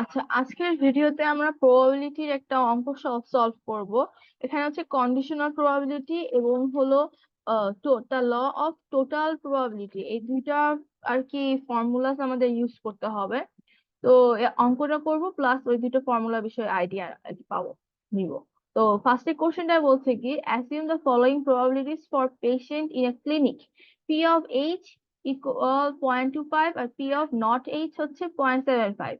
আচ্ছা, আজকের ভিডিওতে আমরা প্রবাবিলিটির একটা অঙ্ক সলভ করব। এখানে হচ্ছে কন্ডিশনাল প্রবাবিলিটি এবং হলো the law of total probability, এই দুইটা আর কি ফর্মুলাস আমাদের ইউজ করতে হবে। তো অঙ্কটা করব প্লাস ওই দুটো ফর্মুলা বিষয়ে আইডিয়া পাবো নিব। তো ফার্স্টে কোশ্চেনটা বলছে কি, assume the following probabilities for patient in a clinic. P of H equal 0.25 আর পি অফ নট এইচ হচ্ছে 0.75।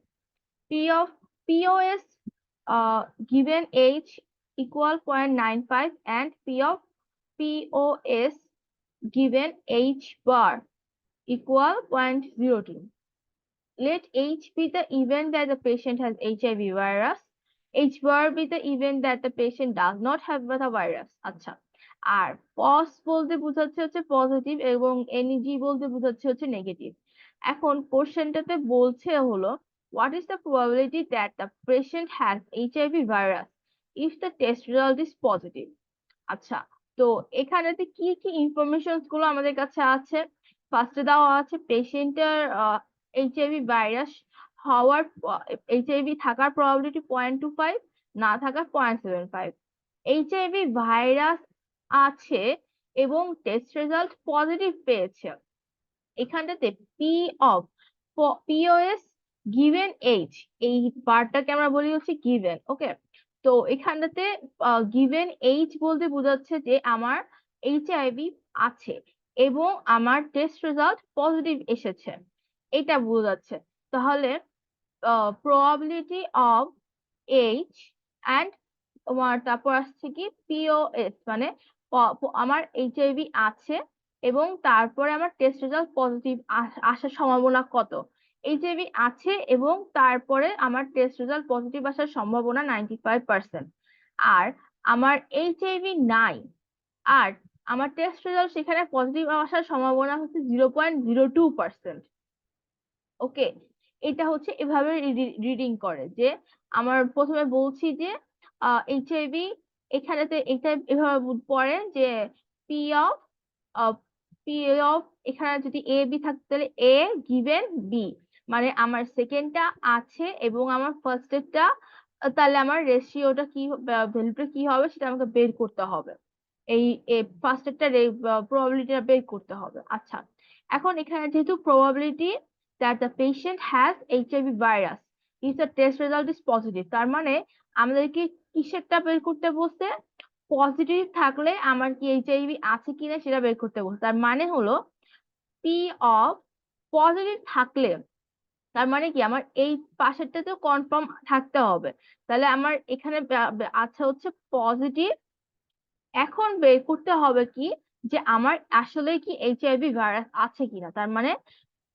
P of POS given H equal 0.95 and P of POS given H bar equal 0.02. Let H be the event that the patient has HIV virus. H bar be the event that the patient does not have the virus. আচ্ছা, আর pause বলতে বোঝাচ্ছে হচ্ছে positive এবং এনইজি বলতে বোঝাচ্ছে হচ্ছে negative. এখন কোশ্চেনটাতে বলছে হলো, what is the probability that the patient has HIV virus if the test result is positive? আচ্ছা, তো এখানেতে কি কি ইনফরমেশন গুলো আমাদের কাছে আছে? ফার্স্টে দেওয়া আছে পেশেন্টের এইচআইভি ভাইরাস হওয়ার, এইচআইভি থাকার প্রবাবিলিটি 0.25, না থাকার 0.75। এইচআইভি ভাইরাস আছে এবং টেস্ট রেজাল্ট পজিটিভ পেয়েছে। এখানটাতে P of POS given H, এই পার্টটাকে আমরা বলি হচ্ছে গিভেন। ওকে, তো এখানটাতে গিভেন এইচ বলতে বোঝাচ্ছে যে আমার এইচআইভি আছে এবং আমার টেস্ট রেজাল্ট পজিটিভ এসেছে, এটা বোঝাচ্ছে। তাহলে প্রবাবিলিটি অফ এইচ অ্যান্ড তোমার তারপর আসছে কি পিওএস, মানে আমার এইচআইভি আছে এবং তারপরে আমার টেস্ট রেজাল্ট পজিটিভ আসার সম্ভাবনা কত। এইচআইভি আছে এবং তারপরে আমার টেস্ট রেজাল্ট পজিটিভ আসার সম্ভাবনা 95%। আর আমার এইচআইভি নাই আর আমার টেস্ট রেজাল্ট সেখানে পজিটিভ আসার সম্ভাবনা হচ্ছে 0.02%। ওকে, এটা হচ্ছে এভাবে রিডিং করে যে আমার প্রথমে বলছি যে এইচআইভি, এখানেতে এটা এভাবে পড়ে যে পি অফ পি অফ, এখানে যদি এ বি থাকতে তাহলে এ গিভেন বি, মানে আমার সেকেন্ডটা আছে এবং আমার ফার্স্টেরটা, তাহলে আমার রেশিওটা কি, ভ্যালুটা কি হবে সেটা আমাকে বের করতে হবে। এই ফার্স্টেরটা প্রবাবিলিটিটা বের করতে হবে। আচ্ছা, এখন এখানে যেহেতু probability that the patient has HIV virus if the test result is positive, তার মানে আমাদেরকে কিসেরটা বের করতে বলছে? পজিটিভ থাকলে আমার কি এইচআইভি আছে কিনা সেটা বের করতে বলছে। তার মানে হলো পি অফ পজিটিভ থাকলে, তার মানে কি আমার এই পাশেরটাতেও কনফার্ম থাকতে হবে। তাহলে আমার এখানে আছে হচ্ছে পজিটিভ। এখন বের করতে হবে কি যে আমার আসলে কি এইচআইভি ভাইরাস আছে কিনা, তার মানে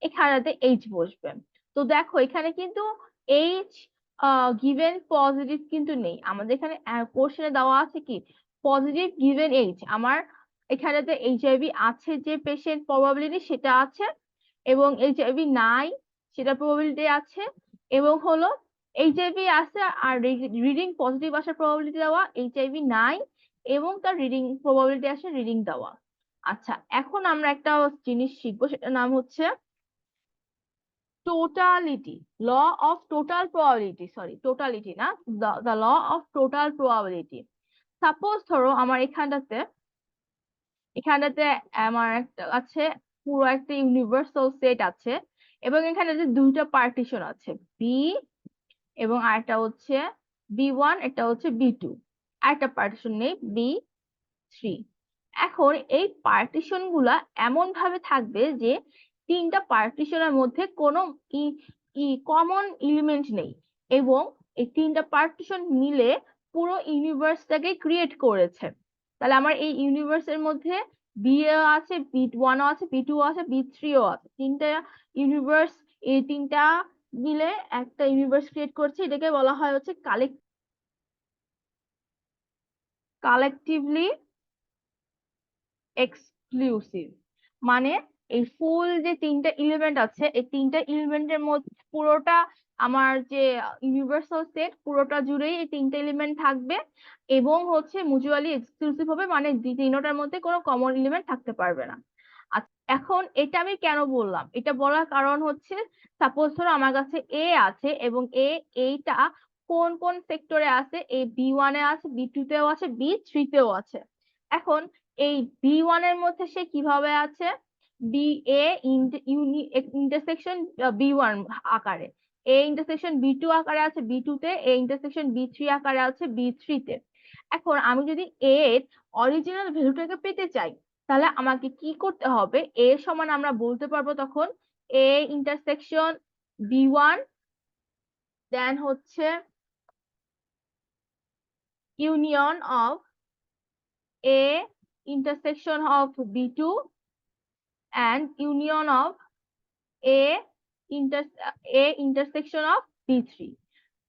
এখানেতে এইচ বসবে। তো দেখো এখানে কিন্তু এইচ গিভেন পজিটিভ কিন্তু নেই আমাদের এখানে। কোশ্চেনে দেওয়া আছে কি পজিটিভ গিভেন এইচ, আমার এখানেতে এইচআইভি আছে যে পেশেন্ট প্রবাবিলিটি সেটা আছে এবং এইচআইভি নাই সেটা প্রবাবিলিটি আছে, এবং হলো এইচআইভি আছে আর রিডিং পজিটিভ আসার প্রবাবিলিটি দেওয়া, এইচআইভি নাই এবং তার রিডিং প্রবাবিলিটি আসে রিডিং দেওয়া। আচ্ছা, এখন আমরা একটা জিনিস শিখবো, সেটার নাম হচ্ছে totality, law of total probability, sorry totality না, the law of total probability. Suppose ধরো আমার এখানটাতে আমার একটা আছে, পুরো একটা ইউনিভার্সাল সেট আছে এবং এখানে যে দুইটা পার্টিশন আছে, বি এবং আরেকটা হচ্ছে বি1, এটা হচ্ছে বি2, আরেকটা পার্টিশন নেই বি3। এখন এই পার্টিশন গুলা এমন ভাবে থাকবে যে তিনটা পার্টিশনের মধ্যে কোনো কমন এলিমেন্ট নেই এবং এই তিনটা পার্টিশন মিলে পুরো ইউনিভার্সটাকে ক্রিয়েট করেছে। তাহলে আমার এই ইউনিভার্সের মধ্যে বি আছে, বি1ও আছে, বি2ও আছে, বি3ও আছে, তিনটা ইউনিভার্স, এই তিনটা মিলে একটা ইউনিভার্স ক্রিয়েট করছে। এটাকে বলা হয় হচ্ছে কালেকটিভলি এক্সক্লুসিভ। মানে এই ফুল যে তিনটা এলিমেন্ট আছে, এই তিনটা এলিমেন্টের মধ্যে পুরোটা আমার যে ইউনিভার্সাল সেট পুরোটা জুড়েই এই তিনটা এলিমেন্ট থাকবে এবং হচ্ছে মিউচুয়ালি এক্সক্লুসিভ হবে, মানে তিনটার মধ্যে কোনো কমন এলিমেন্ট থাকতে পারবে না। এখন এটা আমি কেন বললাম, এটা বলার কারণ হচ্ছে সাপোজ ধরো আমার কাছে এ আছে এবং এইটা কোন কোন সেক্টরে আছে, এই B1 এ আছে, B2 তেও আছে, B3 তেও আছে। এখন এই B1 এর মধ্যে সে কিভাবে আছে, বি এ ইন্টারসেকশন B1 আকারে, এ ইন্টারসেকশন B2 আকারে আছে B2 তে, এ ইন্টারসেকশন B3 আকারে আছে B3 তে। এখন আমি যদি এর অরিজিনাল ভ্যালুটাকে পেতে চাই, তাহলে আমাকে কি করতে হবে, এ সমান আমরা বলতে পারবো তখন এ ইন্টারসেকশন B1 দেন হচ্ছে union of A intersection of B2 and union of a inter a intersection of B3।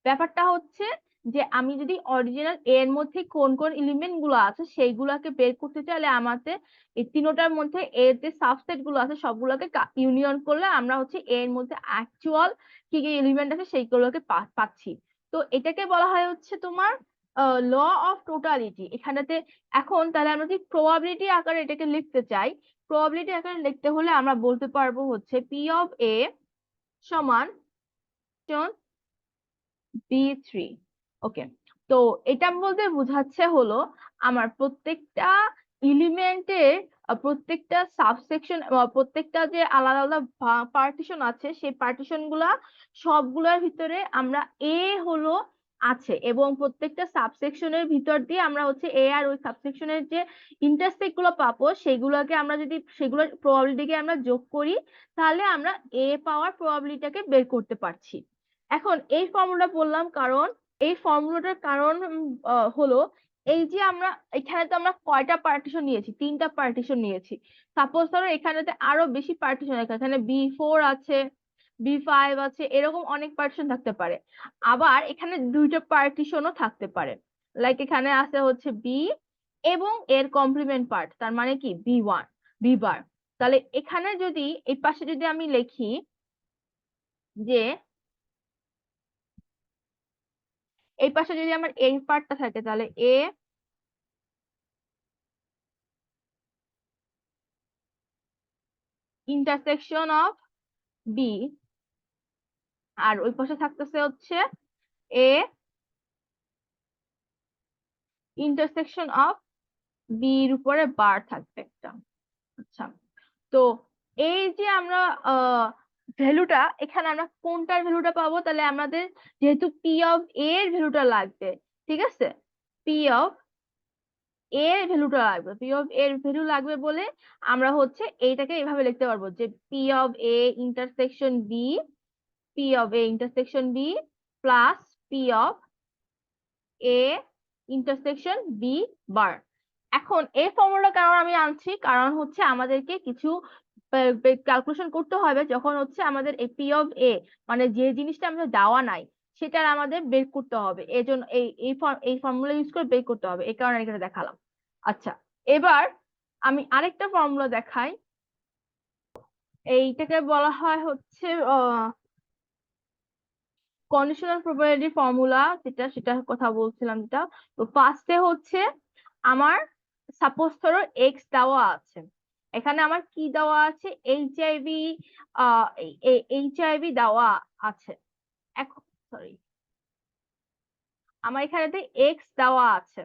ব্যাপারটা হচ্ছে যে আমি যদি অরিজিনাল এর মধ্যে কোন কোন এলিমেন্ট গুলো আছে সেইগুলোকে বের করতে চাইলে আমাদের এই তিনটার মধ্যে এর যে সাবসেট গুলো আছে সবগুলোকে ইউনিয়ন করলে আমরা হচ্ছে এর মধ্যে অ্যাকচুয়াল কি কি এলিমেন্ট আছে সেইগুলোকে পাচ্ছি। তো এটাকে বলা হয় হচ্ছে তোমার ল অফ টোটালিটি এখানেতে। এখন তাহলে আমরা যদি প্রবাবিলিটি আকারে এটাকে লিখতে চাই, প্রবাবিলিটি আকারে লিখতে হলে আমরা বলতে পারবো হচ্ছে পি অফ এ সমান B3। ওকে, তো এটা বলতে বোঝাচ্ছে হলো আমার প্রত্যেকটা এলিমেন্টের প্রত্যেকটা সাবসেকশন, প্রত্যেকটা যে আলাদা আলাদা পার্টিশন আছে সেই পার্টিশন গুলা সবগুলোর ভিতরে আমরা এ হলো আছে, এবং প্রত্যেকটা সাবসেকশনের ভিতর দিয়ে আমরা হচ্ছে এ আর ওই সাবসেকশনের যে ইন্টারসেক্ট গুলো পাবো সেগুলোকে আমরা যদি সেগুলোর প্রবাবিলিটিকে আমরা যোগ করি, তাহলে আমরা এ পাওয়ার প্রবাবিলিটিটাকে বের করতে পারছি। এখন এই ফর্মুলা বললাম কারণ এই ফর্মুলাটার কারণ হলো এই যে আমরা এখানে তো আমরা কয়টা পার্টিশন নিয়েছি, তিনটা পার্টিশন নিয়েছি। সাপোজ ধরো এখানেতে আরো বেশি পার্টিশন আছে, এখানে B4 আছে, B5 আছে, এরকম অনেক পার্টিশন থাকতে পারে। আবার এখানে দুইটা পার্টিশনও থাকতে পারে, লাইক এখানে আছে হচ্ছে বি এবং এর কমপ্লিমেন্ট পার্ট, তার মানে কি B1 বি বার। তাহলে এখানে যদি এই পাশে যদি আমি লিখি যে এই পাশে যদি আমার এই পার্টটা থাকে, তাহলে এ ইন্টারসেকশন অফ বি, আর ওই পাশে থাকতেছে হচ্ছে এ ইন্টারসেকশন অফ বির উপরে বার থাকবে একটা। আচ্ছা, তো এই যে আমরা ভ্যালুটা এখানে আমরা কোনটার ভ্যালুটা পাবো, তাহলে আমাদের যেহেতু পি অফ এ এর ভ্যালুটা লাগবে, ঠিক আছে, পি অফ এর ভ্যালুটা লাগবে, পি অফ এর ভ্যালু লাগবে বলে আমরা হচ্ছে এইটাকে এভাবে লিখতে পারবো যে P of A intersection B, P of A intersection B plus P of A intersection B bar. এখন এই ফর্মুলা কারণ আমি আনছি কারণ হচ্ছে আমাদেরকে কিছু ক্যালকুলেশন করতে হবে যখন হচ্ছে আমাদের এই পি অফ এ মানে যে জিনিসটা আমাদের দেওয়া নাই সেটার আমাদের বের করতে হবে, এই জন্য এই ফর্মুলা ইউজ করে বের করতে হবে, এই কারণে এখানে দেখালাম। আচ্ছা, এবার আমি আরেকটা ফর্মুলা দেখাই, এইটাকে বলা হয় হচ্ছে কন্ডিশনাল প্রবাবিলিটি ফর্মুলা, যেটা সেটার কথা বলছিলাম যেটা। তো ফার্স্টে হচ্ছে আমার সাপোজ ধরো এক্স দেওয়া আছে, এখানে আমার কি দেওয়া আছে, এইচআইভি, এইচআইভি দেওয়া আছে। এখন সরি, আমার এখানেতে এক্স দেওয়া আছে,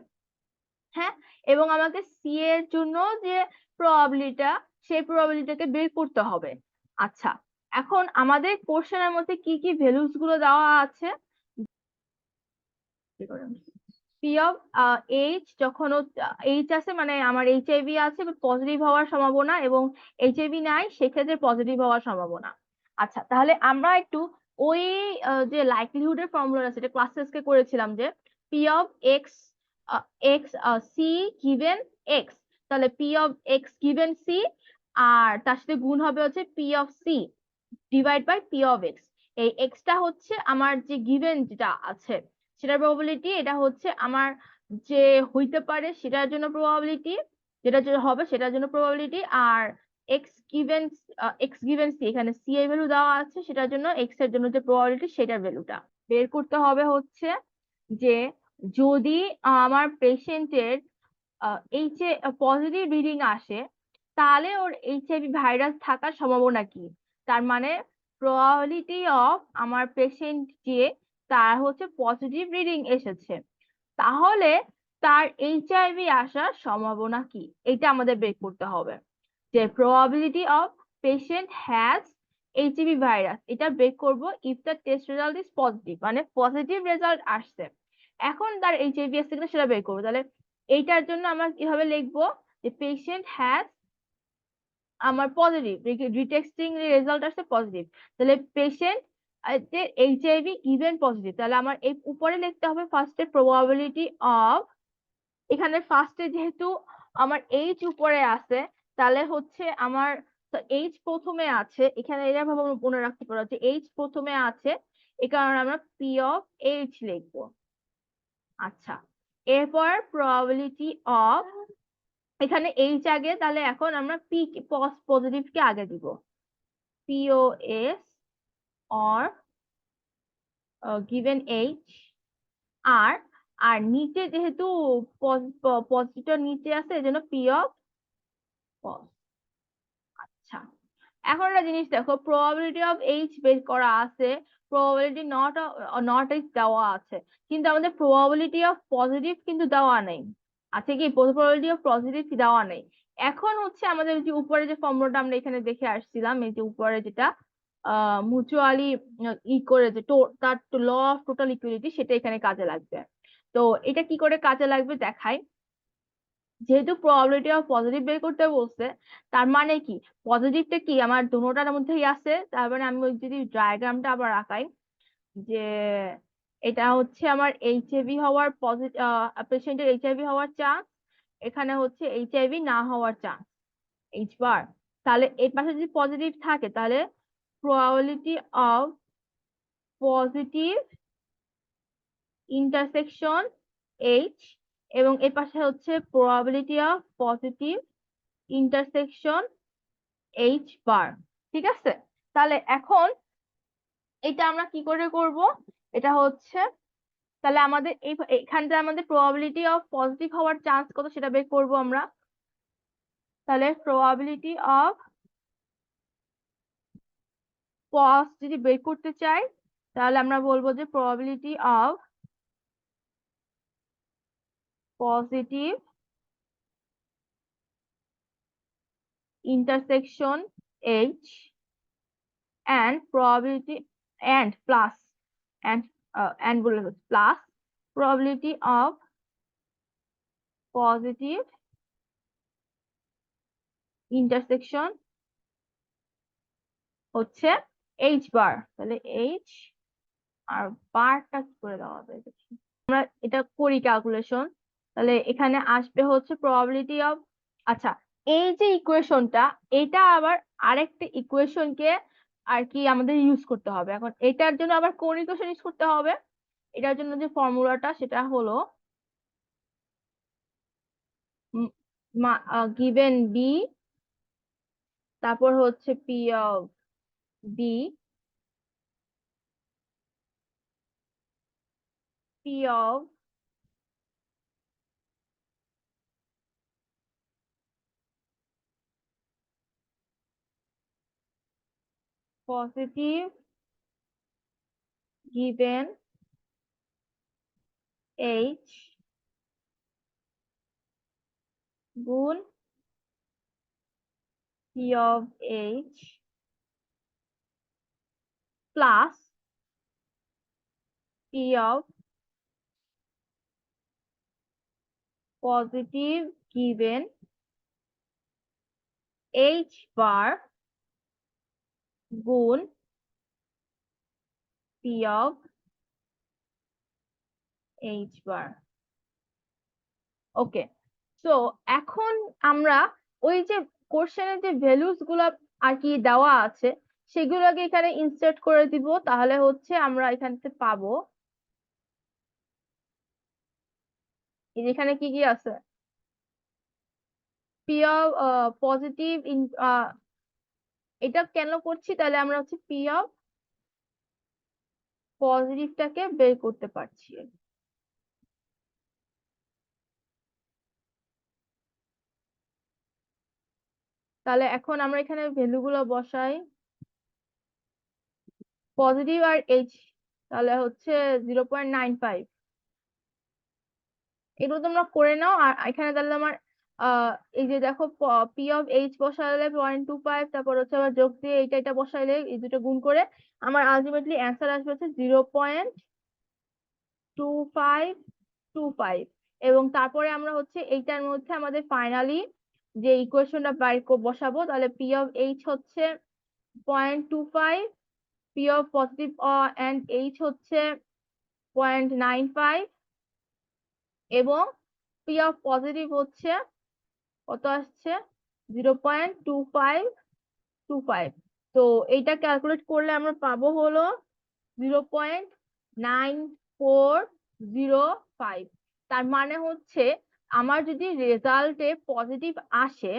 হ্যাঁ, এবং আমাকে সি এর জন্য যে প্রবাবিলিটিটা সেই প্রবাবিলিটিটাকে বের করতে হবে। আচ্ছা, এখন আমাদের কোশ্চেনের মধ্যে কি কি ভ্যালুস গুলো দেওয়া আছে, পি অফ এইচ যখন এইচ আছে মানে আমার এইচআইভি আছে, পজিটিভ হওয়ার সম্ভাবনা, এবং এইচআইভি নাই সেক্ষেত্রে পজিটিভ হওয়ার সম্ভাবনা। আচ্ছা, তাহলে আমরা একটু ওই যে লাইকলিহুডের ফর্মুলা সেটা ক্লাস টেস্টে করেছিলাম যে P of X X C given X, তাহলে P of X given C আর তার সাথে গুণ হবে হচ্ছে P of C divide by P of X. এই এক্সটা হচ্ছে আমার যে গিভেন যেটা আছে সেটার প্রবাবিলিটি, এটা হচ্ছে আমার যে হইতে পারে সেটার জন্য প্রবাবিলিটি, যেটা যেটা হবে সেটার জন্য প্রবাবিলিটি, আর এক্স গিভেন সি এখানে সি এর ভ্যালু দেওয়া আছে সেটার জন্য এক্স এর জন্য যে প্রবাবিলিটি সেটার ভ্যালুটা বের করতে হবে হচ্ছে যে যদি আমার পেশেন্টের এইচ এ পজিটিভ রিডিং আসে তাহলে ওর এইচআইভি ভাইরাস থাকার সম্ভাবনা কি? তার মানে প্রবাবিলিটি অফ আমার পেশেন্ট যে তার হচ্ছে পজিটিভ রিডিং এসেছে, তাহলে তার এইচআইভি আসার সম্ভাবনা কি, এটা আমাদের বের করতে হবে। যে probability of patient has HIV virus, এটা বের করব if the test result is positive, মানে পজিটিভ রেজাল্ট আসছে, এখন তার এইচআইভি আসছে কিনা সেটা বের করবো। তাহলে এইটার জন্য আমরা কিভাবে লিখবো, যে পেশেন্ট হ্যাজ আমার পজিটিভ, রিটেস্টিং রেজাল্ট আসছে পজিটিভ, তাহলে পেশেন্ট এইচআইভি ইভেন পজিটিভ, তাহলে আমার এই উপরে লিখতে হবে ফার্স্টে প্রবাবিলিটি অফ, এখানে ফার্স্টে যেহেতু আমার এইচ উপরে আছে, তাহলে হচ্ছে আমার এইচ প্রথমে আছে, এখানে এটা ভাবে মনে রাখতে পারো যে এইচ প্রথমে আছে, এই কারণে আমরা পি অফ এইচ লিখবো। আচ্ছা, এরপর প্রবাবিলিটি অফ, এখানে এইচ আগে, তাহলে এখন আমরা পি পজিটিভ কে আগে দিব, POS or given H, আর আর নিচে যেহেতু পজিটিভ নিচে আছে এজন্য P of পজ। আচ্ছা, এখন একটা জিনিস দেখো, প্রবাবিলিটি অফ এইচ বের করা আছে, প্রবাবিলিটি নট এইচ দেওয়া আছে, কিন্তু আমাদের প্রবাবিলিটি অফ পজিটিভ কিন্তু দেওয়া নেই, আছে কি প্রবাবিলিটি অফ পজিটিভ দেওয়া নেই। এখন হচ্ছে আমাদের যে উপরে যে ফর্মুলাটা আমরা এখানে দেখে আসছিলাম, এই যে উপরে যেটা মিউচুয়ালি ই করে যে তার ল অফ টোটাল ইকুইলিটি, সেটা এখানে কাজে লাগবে। তো এটা কি করে কাজে লাগবে দেখাই। যেহেতু প্রবাবিলিটি অফ পজিটিভ বের করতে বলছে, তার মানে কি পজিটিভটা কি আমার দুটোটার মধ্যেই আছে, তার মানে আমি যদি ডায়াগ্রামটা আবার আঁকাই, যে এটা হচ্ছে আমার এইচআইভি হওয়ার পজিটিভ, পেশেন্টের এইচআইভি হওয়ার চান্স, এখানে হচ্ছে এইচআইভি না হওয়ার চান্স, এইচ বার। তাহলে এই পাশে যদি পজিটিভ থাকে তাহলে probability of positive intersection H, এবং এর পাশে হচ্ছে probability of positive intersection H bar. ঠিক আছে, তাহলে এখন এটা আমরা কি করে করব, এটা হচ্ছে তাহলে আমাদের এখানটা আমাদের প্রবাবিলিটি অফ পজিটিভ হওয়ার চান্স কত সেটা বের করব আমরা। তাহলে প্রবাবিলিটি অফ যদি বের করতে চাই, তাহলে আমরা বলবো যে probability of positive intersection H and probability and plus and বলে plus probability of positive intersection হচ্ছে H বার। তাহলে H আর বারটা কি করে দেওয়া হবে দেখি, আমরা এটা করি ক্যালকুলেশন। তাহলে এখানে আসবে হচ্ছে প্রবাবিলিটি অফ, আচ্ছা এই যে ইকুয়েশনটা, এটা আবার আরেকটা ইকুয়েশনকে আর কি আমাদের ইউজ করতে হবে। এখন এটার জন্য আবার কোন ইকুয়েশন ইউজ করতে হবে, এটার জন্য যে ফর্মুলাটা সেটা হলো গিভেন বি, তারপর হচ্ছে P of B, P of positive given H গুণ P of H plus P of positive given H bar গুণ P of H bar. Okay, তো এখন আমরা ওই যে কোশ্চেনের যে ভ্যালুস গুলা আর কি দেওয়া আছে সেগুলোকে এখানে ইনসার্ট করে দিব, তাহলে হচ্ছে আমরা এখান থেকে পাবো, এখানে কি কি আছে, পি অফ পজিটিভ, এটা কেন করছি, তাহলে আমরা হচ্ছে পি অফ পজিটিভটাকে বের করতে পারছি। তাহলে এখন আমরা এখানে ভ্যালু গুলো বসাই, পজিটিভ আর এইচ, তাহলে হচ্ছে 0.95। এগুলো তোমরা করে নাও। আর এখানে তাহলে আমার এই যে দেখো, পি অফ এইচ বসাইলে 0.25, তারপর হচ্ছে আবার যোগ দিয়ে এটা বসাইলে এই দুটো গুণ করে আমার আলটিমেটলি অ্যান্সার আসবে হচ্ছে 0.2525। এবং তারপরে আমরা হচ্ছে এইটার মধ্যে আমাদের ফাইনালি যে ইকুয়েশনটা বসাবো, তাহলে পি অফ এইচ হচ্ছে 0.25, P of positive and H হচ্ছে 0.95, এবং পি অফ পজিটিভ হচ্ছে কত আসছে, 0.2525। তো এইটা ক্যালকুলেট করলে আমরা পাবো হলো 0.9405। তার মানে হচ্ছে আমার যদি রেজাল্টে পজিটিভ আসে,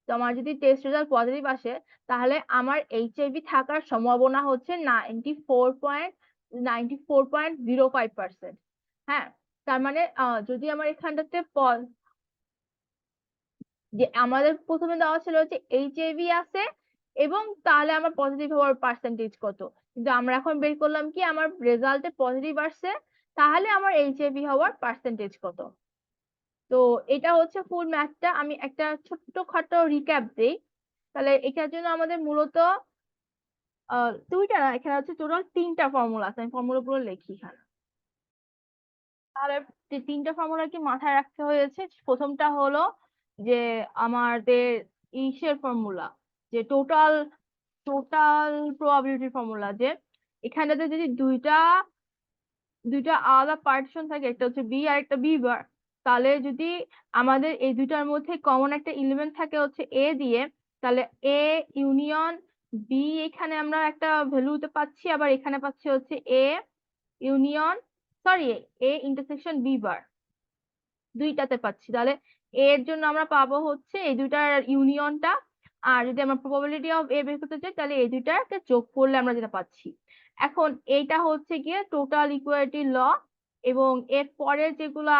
তো আমার যদি টেস্ট রেজাল্ট পজিটিভ আসে, তাহলে আমার এইচআইভি থাকার সম্ভাবনা হচ্ছে 94.05%। হ্যাঁ, তার মানে যদি আমার এখানটাতে যে আমাদের প্রথমে দেওয়া ছিল হচ্ছে এইচআইভি আছে এবং তাহলে আমার পজিটিভ হওয়ার পার্সেন্টেজ কত, কিন্তু আমরা এখন বের করলাম কি আমার রেজাল্টে পজিটিভ আসছে, তাহলে আমার এইচআইভি হওয়ার পার্সেন্টেজ কত। তো এটা হচ্ছে ফুল ম্যাথটা। আমি একটা ছোট্ট খাটো রিক্যাপ দেই। তাহলে এটার জন্য আমাদের মূলত দুইটা না, এখানে হচ্ছে টোটাল তিনটা ফর্মুলা আছে, আমি ফর্মুলা গুলো লিখি এখানে। তাহলে যে তিনটা ফর্মুলা কি মাথায় রাখতে হয়েছে, প্রথমটা হলো যে আমাদের ইসের ফর্মুলা, যে টোটাল টোটাল প্রবাবিলিটি ফর্মুলা, যে এখানটাতে যদি দুইটা দুইটা আলাদা পার্টিশন থাকে, একটা হচ্ছে বি আর একটা বি বার, তাহলে যদি আমাদের এই দুইটার মধ্যে কমন একটা এলিমেন্ট থাকে হচ্ছে এ দিয়ে, তাহলে এ ইউনিয়ন বি, এখানে আমরা একটা ভ্যালুতে পাচ্ছি, আবার এখানে পাচ্ছি হচ্ছে A union, sorry, A intersection B bar, দুইটাতে পাচ্ছি। তাহলে এর জন্য আমরা পাবো হচ্ছে এই দুইটার ইউনিয়নটা, আর যদি আমরা প্রবাবিলিটি অফ এ বের করতে চাই, তাহলে এই দুইটাকে যোগ করলে আমরা যেটা পাচ্ছি। এখন এইটা হচ্ছে গিয়ে টোটাল ইকুয়ালিটি ল। এবং এর পরের যেগুলা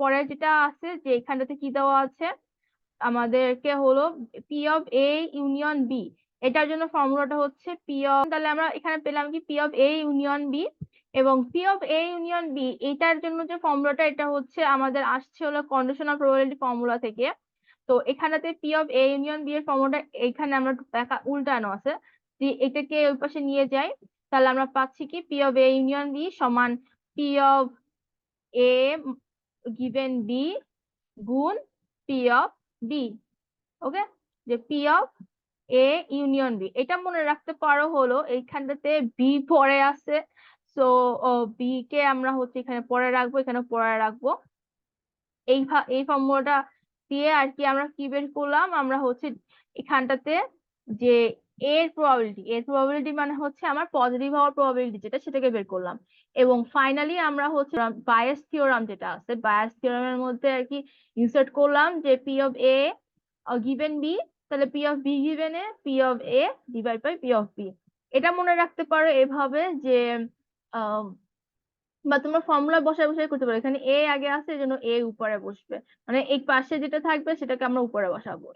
পরের যেটা আছে, যে এখানটাতে কি দেওয়া আছে আমাদেরকে হলো P of A union B, এটার জন্য ফর্মুলাটা হচ্ছে পি অফ, তাহলে আমরা এখানে পেলাম কি P of A union B. এবং P of A union B এটার জন্য যে ফর্মুলাটা, এটা হচ্ছে আমাদের আসছে হলো কন্ডিশনাল প্রবাবিলিটি ফর্মুলা থেকে। তো এখানেতে P of A union B এর ফর্মুলাটা এখানে আমরা উল্টানো আছে, যে এটাকে ওই পাশে নিয়ে যাই, তাহলে আমরা পাচ্ছি কি P of A union B সমান P of A given B গুণ পি অফ বি। ওকে, যে P of A union B, এটা মনে রাখতে পারো হলো এইখানটাতে বি পরে আছে, সো বি কে আমরা হচ্ছে এখানে পরে রাখবো, এখানে পরে রাখবো। এই ফর্মুলাটা দিয়ে আর কি আমরা কি বের করলাম, আমরা হচ্ছে এখানটাতে যে এর প্রবাবিলিটি মানে হচ্ছে আমার পজিটিভ হওয়ার প্রবাবিলিটি যেটা, সেটাকে বের করলাম। এবং ফাইনালি আমরা হচ্ছে বায়াস থিওরাম যেটা আছে, বায়াস থিওরামের মধ্যে আর কি ইনসার্ট করলাম যে P of A given B, তাহলে P of B given A P of A divide by P of B. এটা মনে রাখতে পারো এভাবে যে বা তোমার ফর্মুলা বসায় বসায় করতে পারো, এখানে এ আগে আছে এই জন্য এ উপরে বসবে, মানে এই পাশে যেটা থাকবে সেটাকে আমরা উপরে বসাবো।